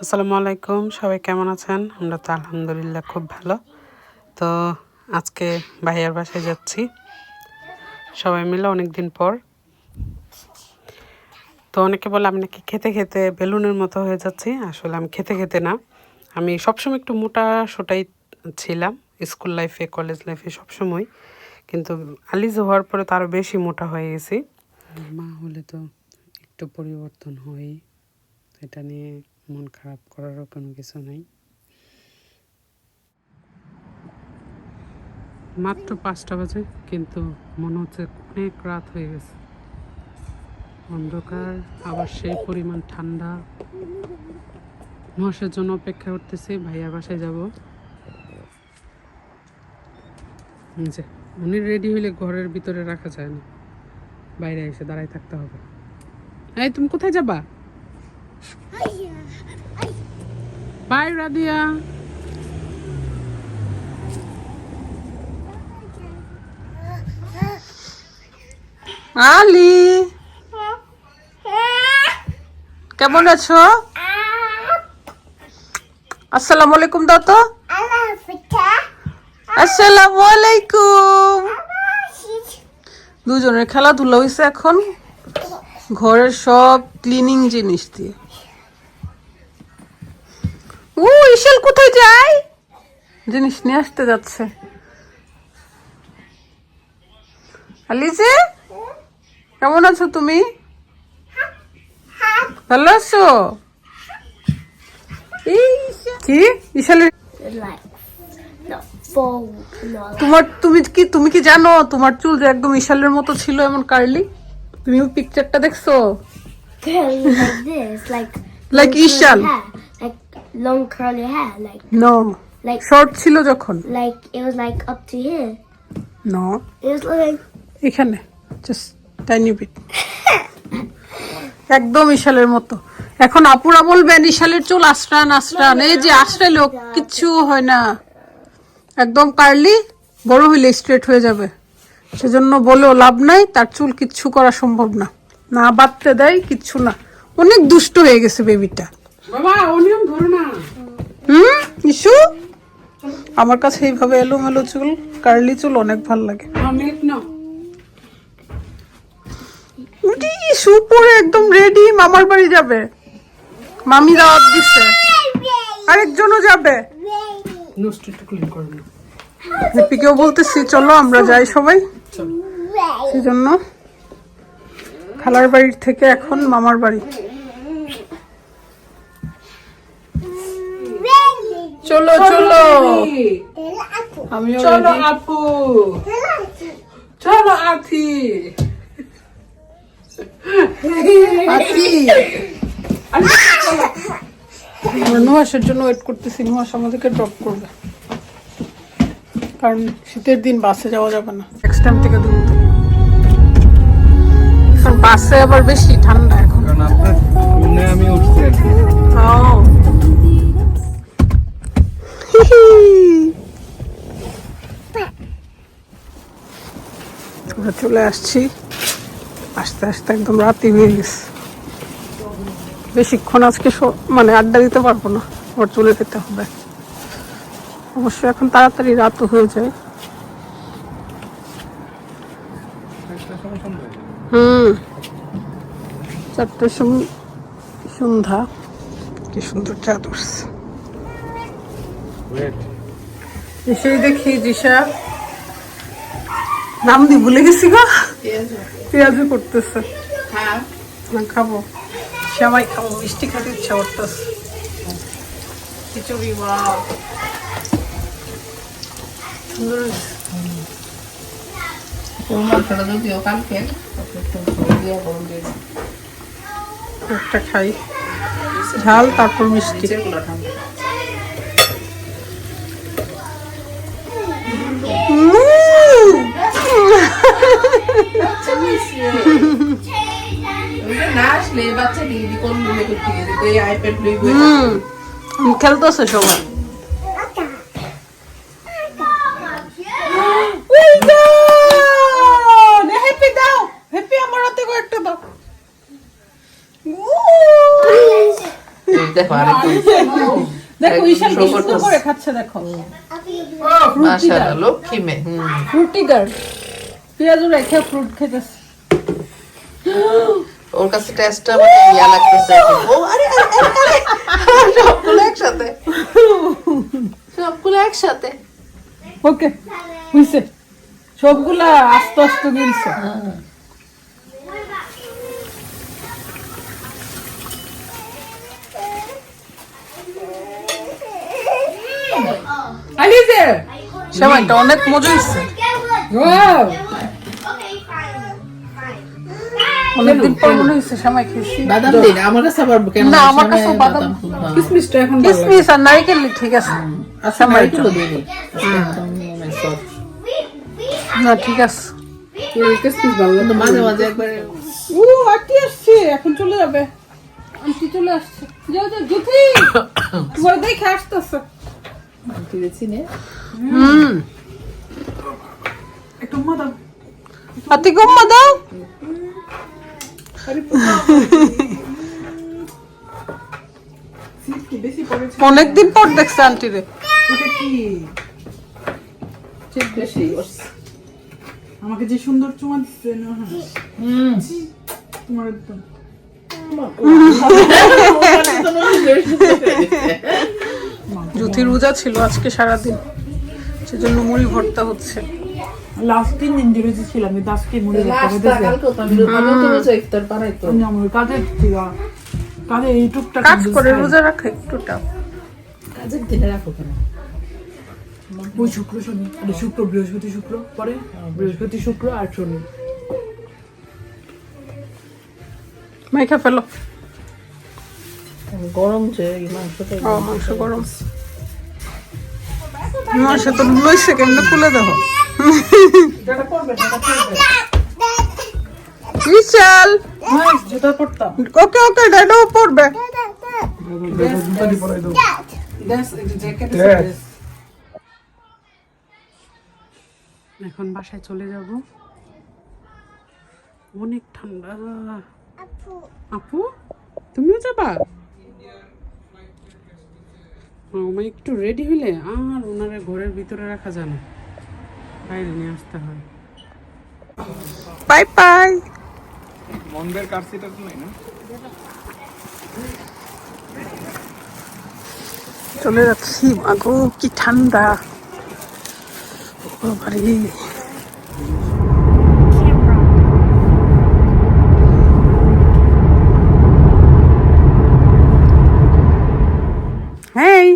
আসসালামু আলাইকুম, সবাই কেমন আছেন? আমরা তো আলহামদুলিল্লাহ খুব ভালো। তো আজকে ভাইয়ার বাসায় যাচ্ছি সবাই মিলে অনেক দিন পর। তো অনেকে বলে আমি নাকি খেতে খেতে বেলুনের মতো হয়ে যাচ্ছি। আসলে আমি খেতে খেতে না, আমি সবসময় একটু মোটা সোটাই ছিলাম, স্কুল লাইফে কলেজ লাইফে সবসময়। কিন্তু আলিজ হওয়ার পরে তো আরও বেশি মোটা হয়ে গেছি। মা হলে তো একটু পরিবর্তন হয়ই, এটা নিয়ে মন খারাপ করারও কোনো কিছু নেই। মাত্র 5টা বাজে, কিন্তু মনে হচ্ছে অনেক রাত হয়ে গেছে। অন্ধকার, আবার সেই পরিমাণ ঠান্ডা। মহাসের জন্য অপেক্ষা করতেছি, ভাইয়ার বাসায় যাব। যে উনি রেডি হইলে ঘরের ভিতরে রাখা যায় না, বাইরে এসে দাঁড়ায় থাকতে হবে। এই তুমি কোথায় যাবা? বাই রাদিয়া। আলি, কেমন আছো? আসসালামু আলাইকুম দাও তো। আসসালামু আলাইকুম। দুজনের খেলাধুলা হয়েছে এখন ঘরের সব ক্লিনিং জিনিস দিয়ে। ও ইশাল কোথায় যায়? জিনিস নিয়ে আসতে যাচ্ছে। আলিজে, কেমন আছো তুমি? ভালো আছো? কি ইশালের তুমি কি জানো তোমার চুল যে একদম ইশালের মতো ছিল, এমন কার্লি? তুমি পিকচারটা দেখছো? Like Ishal, long curly hair, no, short ছিল যখন। it was like up to here. No, It was like এখানে জাস্ট টাইনি বিট। একদম ইশালের মতো। এখন আপুরা বলবেন ইশালের চুল আশ্রান আশ্রান, এই যে আশ্রাইলো কিচ্ছু হয় না, একদম কার্লি, বড় হইলে স্ট্রেট হয়ে যাবে। সেজন্য বলেও লাভ নাই, তার চুল কিচ্ছু করা সম্ভব না, না বাঁধতে দেয় কিচ্ছু না। অনেক দুষ্ট হয়ে গেছে বেবিটা। বাবা অনিয়ম ধরো না। ইস্যু, আমার কাছে এইভাবে এলোমেলো চুল, কার্লি চুল অনেক ভালো লাগে। ইস্যু পরে একদম রেডি, মামার বাড়ি যাবে, মামি দাওয়াত দিচ্ছে, আরেকজনও যাবে। হ্যাপিকেও বলতেছি চলো আমরা যাই সবাই, সেজন্য খালার বাড়ির থেকে এখন মামার বাড়ি। চলো চলো, আমিও চলো আপু, চলো আথি আথি। আমরা নুহাসের জন্য ওয়েট করতেছি, নুহাস আমাদেরকে ড্রপ করবে, কারণ শীতের দিন বাসে যাওয়া যাবে না, নেক্সট টাইম থেকে দূর। কারণ বাসে আবার বেশি ঠান্ডা এখন। আমি উঠছি আর কি। আমরা চলে আসছি, আস্তে আস্তে একদম রাতি হয়ে গেছে। বেশিক্ষণ আজকে মানে আড্ডা দিতে পারবো না, আবার চলে যেতে হবে। অবশ্যই এখন তাড়াতাড়ি রাতও হয়ে যায়। 4টার সময় সন্ধ্যা। কি সুন্দর চাদর, এসেই দেখি জিসা নাম দিয়ে ভুলে গেছি গো, পেঁয়াজু করতেছে। খাবো সেমাই, খাবো, মিষ্টি খেতে ইচ্ছা করতেছে। খিচুড়ি, বা সুন্দর একটা খাই, ঝাল তারপর মিষ্টি। খেলতেছে সবাই। হ্যাপি দাও, হ্যাপি আমার হাতে একটা দাও। দেখো আরে দেখো ঈশান show কি সুন্দর করতেছে। করে খাচ্ছে দেখো মাশাআল্লাহ লক্ষ্মী মেয়ে ফ্রুটি গার্ল পেঁয়াজু রেখে ফ্রুট খেতেছে ওর কাছে টেস্টটা মানে ইয়া লাগতেছে ও আরে আরে আরে, আরে সবগুলো একসাথে সবগুলো একসাথে ওকে হইছে সবগুলা আস্তে আস্তে দিলছে আলিজে সময়টা অনেক মজা হইছে ওয়াও অনেকদিন পর মনে হইছে সময় খেয়েছি বাদাম দিন আমার কাছে আবার কেন না আমার কাছে বাদাম কিসমিসটা এখন কিসমিস আর নারকেল ঠিক আছে আচ্ছা নারকেলও দিনি না ঠিক আছে কিসমিস ভালো কিন্তু মাঝে মাঝে একবারে ও আন্টি আসছে এখন চলে যাবে আন্টি চলে আসছে যাও যাও জুথি তোমার দেখে আসতেছে দিয়েছি নে একটু উম্মা দাও আতি উম্মা দাও অনেকদিন পর দেখছে আন্টি রে বেশি আমাকে যে সুন্দর চুমা দিচ্ছে না তোমার একদম জুথি রোজা ছিল আজকে সারাদিন সেজন্য মুড়ি ভর্তা হচ্ছে লাস্ট 3 দিন ধরে ছিলাম কিন্তু আজকে মনে ইফতার বানাই তো আমার কাজের থেকে কাজে এই টুকটাক কাজ করে রোজা রাখে একটুটা কাজের দিনে রাখো কেন ওই শুক্র শনি মানে শুক্র বৃহস্পতি শুক্র পরে বৃহস্পতি শুক্র আর শনি মাইখা ফেলো গরম যে এই মাংসটা ও মাংস গরম মাংস তো লইছে কেমনে খুলে দেখো বিশাল জুতা পড়তাম ওকে ওকে ড্যাডও পড়বে এখন বাসায় চলে যাব অনেক ঠান্ডা আপু তুমিও যাবা আমার একটু রেডি হলে আর ওনারা ঘরের ভিতরে রাখা যায় না বাইরে নিয়ে আসতে হয় বাই বাই মন্দের কার সিট আছে না চলে যাচ্ছি মাগো কি ঠান্ডা বাবারে হেই